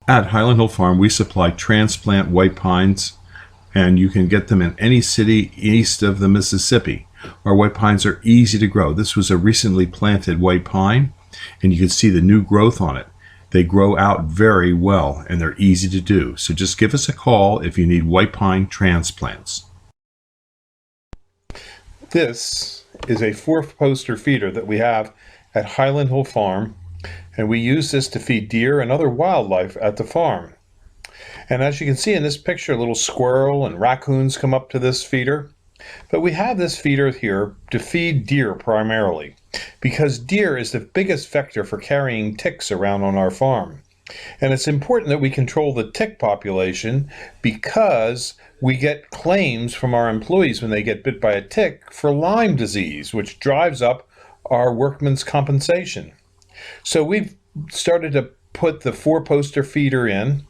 At Highland Hill Farm, we supply transplant white pines, and you can get them in any city east of the Mississippi. Our white pines are easy to grow. This was a recently planted white pine, and you can see the new growth on it. They grow out very well, and they're easy to do. So just give us a call if you need white pine transplants. This is a 4-poster feeder that we have at Highland Hill Farm, and we use this to feed deer and other wildlife at the farm. And as you can see in this picture, a little squirrel and raccoons come up to this feeder. But we have this feeder here to feed deer primarily, because deer is the biggest vector for carrying ticks around on our farm. And it's important that we control the tick population, because we get claims from our employees when they get bit by a tick for Lyme disease, which drives up our workman's compensation. So we've started to put the 4-poster feeder in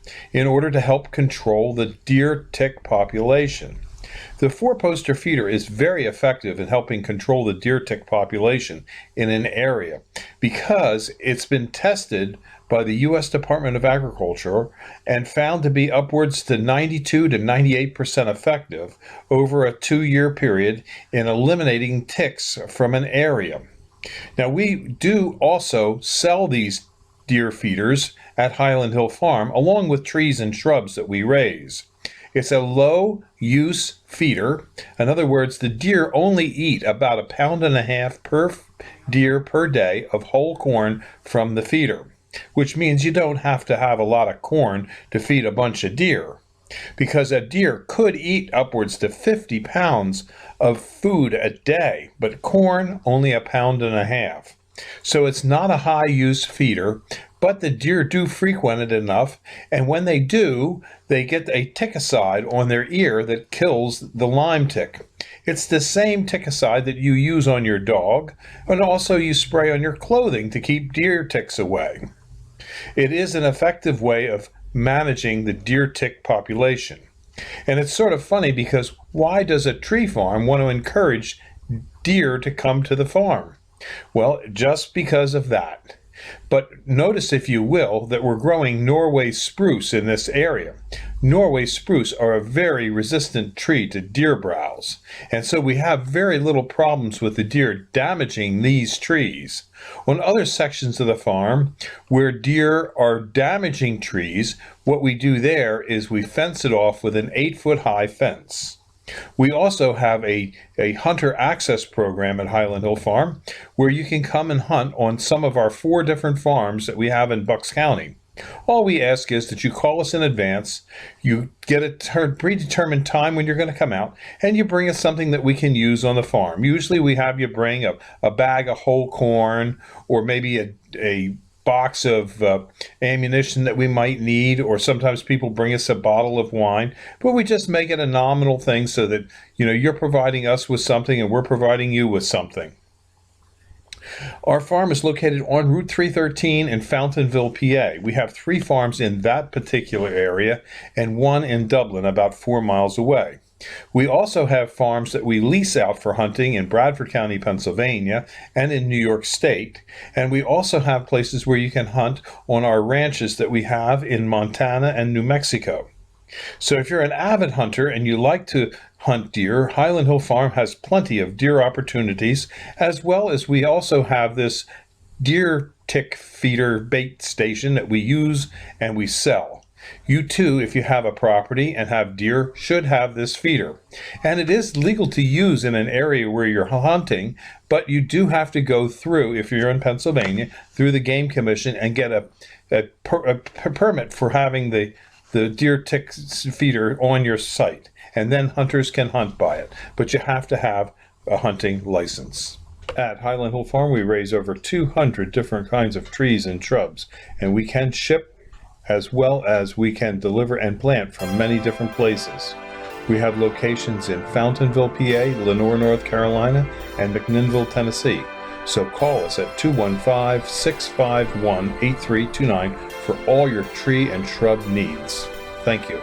order to help control the deer tick population. The 4-poster feeder is very effective in helping control the deer tick population in an area, because it's been tested by the U.S. Department of Agriculture and found to be upwards to 92 to 98% effective over a 2-year period in eliminating ticks from an area. Now, we do also sell these deer feeders at Highland Hill Farm, along with trees and shrubs that we raise. It's a low-use feeder. In other words, the deer only eat about 1.5 pounds per deer per day of whole corn from the feeder, which means you don't have to have a lot of corn to feed a bunch of deer, because a deer could eat upwards to 50 pounds of food a day, but corn only 1.5 pounds. So it's not a high-use feeder, but the deer do frequent it enough, and when they do, they get a ticicide on their ear that kills the Lyme tick. It's the same ticicide that you use on your dog, and also you spray on your clothing to keep deer ticks away. It is an effective way of managing the deer tick population. And it's sort of funny, because why does a tree farm want to encourage deer to come to the farm? Well, just because of that. But notice, if you will, that we're growing Norway spruce in this area. Norway spruce are a very resistant tree to deer browse, and so we have very little problems with the deer damaging these trees. On other sections of the farm where deer are damaging trees, what we do there is we fence it off with an 8-foot-high fence. We also have a hunter access program at Highland Hill Farm, where you can come and hunt on some of our 4 different farms that we have in Bucks County. All we ask is that you call us in advance, you get a predetermined time when you're going to come out, and you bring us something that we can use on the farm. Usually we have you bring a bag of whole corn, or maybe a box of ammunition that we might need, or sometimes people bring us a bottle of wine, but we just make it a nominal thing so that you're providing us with something and we're providing you with something. Our farm is located on Route 313 in Fountainville, PA. We have 3 farms in that particular area and 1 in Dublin, about 4 miles away. We also have farms that we lease out for hunting in Bradford County, Pennsylvania, and in New York State. And we also have places where you can hunt on our ranches that we have in Montana and New Mexico. So if you're an avid hunter and you like to hunt deer, Highland Hill Farm has plenty of deer opportunities, as well as we also have this deer tick feeder bait station that we use and we sell. You too, if you have a property and have deer, should have this feeder. And it is legal to use in an area where you're hunting, but you do have to go through, if you're in Pennsylvania, through the Game Commission and get a permit for having the deer tick feeder on your site. And then hunters can hunt by it. But you have to have a hunting license. At Highland Hill Farm, we raise over 200 different kinds of trees and shrubs, and we can ship as well as we can deliver and plant from many different places. We have locations in Fountainville, PA, Lenoir, North Carolina, and McMinnville, Tennessee. So call us at 215-651-8329 for all your tree and shrub needs. Thank you.